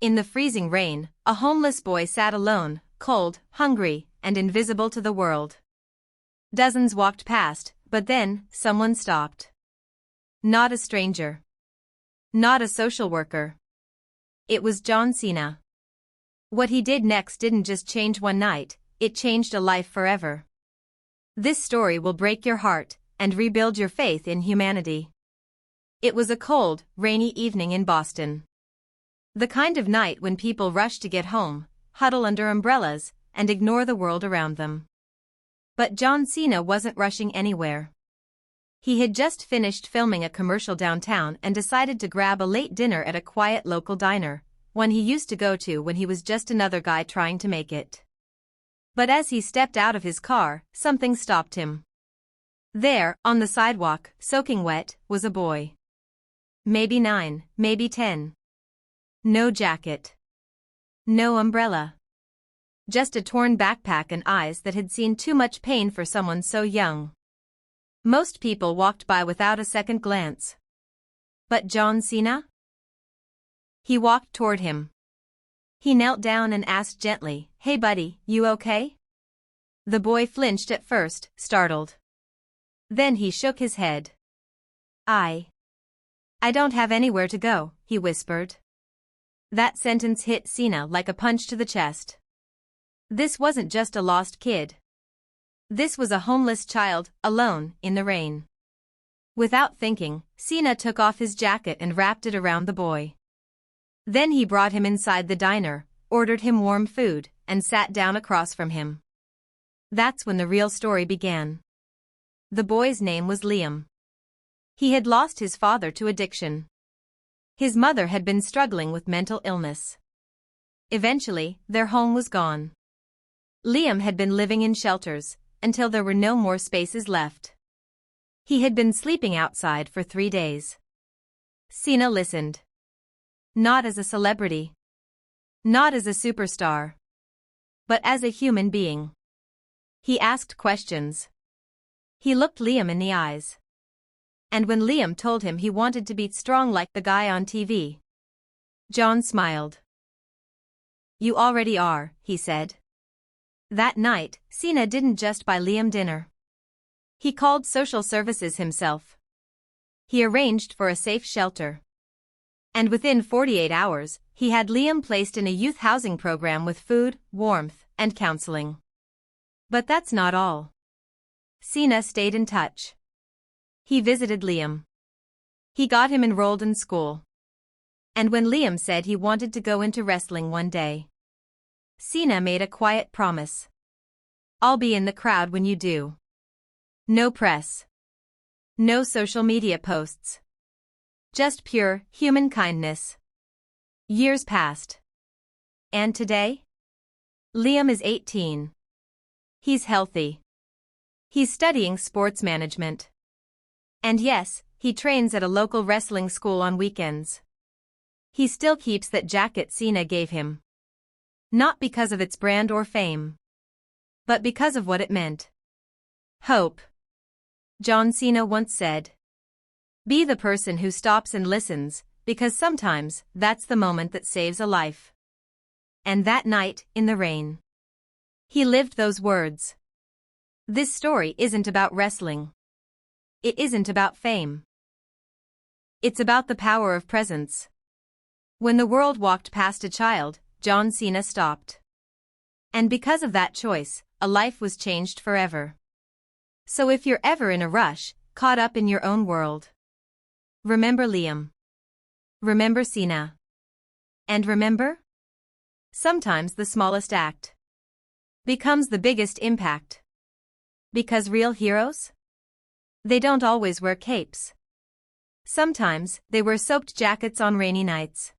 In the freezing rain, a homeless boy sat alone, cold, hungry, and invisible to the world. Dozens walked past, but then, someone stopped. Not a stranger. Not a social worker. It was John Cena. What he did next didn't just change one night, it changed a life forever. This story will break your heart and rebuild your faith in humanity. It was a cold, rainy evening in Boston. The kind of night when people rush to get home, huddle under umbrellas, and ignore the world around them. But John Cena wasn't rushing anywhere. He had just finished filming a commercial downtown and decided to grab a late dinner at a quiet local diner, one he used to go to when he was just another guy trying to make it. But as he stepped out of his car, something stopped him. There, on the sidewalk, soaking wet, was a boy. Maybe 9, maybe 10. No jacket. No umbrella. Just a torn backpack and eyes that had seen too much pain for someone so young. Most people walked by without a second glance. But John Cena? He walked toward him. He knelt down and asked gently, "Hey buddy, you okay?" The boy flinched at first, startled. Then he shook his head. I don't have anywhere to go," he whispered. That sentence hit Cena like a punch to the chest. This wasn't just a lost kid. This was a homeless child, alone, in the rain. Without thinking, Cena took off his jacket and wrapped it around the boy. Then he brought him inside the diner, ordered him warm food, and sat down across from him. That's when the real story began. The boy's name was Liam. He had lost his father to addiction. His mother had been struggling with mental illness. Eventually, their home was gone. Liam had been living in shelters, until there were no more spaces left. He had been sleeping outside for 3 days. Cena listened. Not as a celebrity. Not as a superstar. But as a human being. He asked questions. He looked Liam in the eyes. And when Liam told him he wanted to be strong like the guy on TV, John smiled. "You already are," he said. That night, Cena didn't just buy Liam dinner. He called social services himself. He arranged for a safe shelter. And within 48 hours, he had Liam placed in a youth housing program with food, warmth, and counseling. But that's not all. Cena stayed in touch. He visited Liam. He got him enrolled in school. And when Liam said he wanted to go into wrestling one day, Cena made a quiet promise. "I'll be in the crowd when you do." No press. No social media posts. Just pure, human kindness. Years passed. And today? Liam is 18. He's healthy. He's studying sports management. And yes, he trains at a local wrestling school on weekends. He still keeps that jacket Cena gave him. Not because of its brand or fame, but because of what it meant. Hope. John Cena once said, "Be the person who stops and listens, because sometimes that's the moment that saves a life." And that night, in the rain, he lived those words. This story isn't about wrestling. It isn't about fame. It's about the power of presence. When the world walked past a child, John Cena stopped. And because of that choice, a life was changed forever. So if you're ever in a rush, caught up in your own world, remember Liam. Remember Cena. And remember? Sometimes the smallest act becomes the biggest impact. Because real heroes? They don't always wear capes. Sometimes, they wear soaked jackets on rainy nights.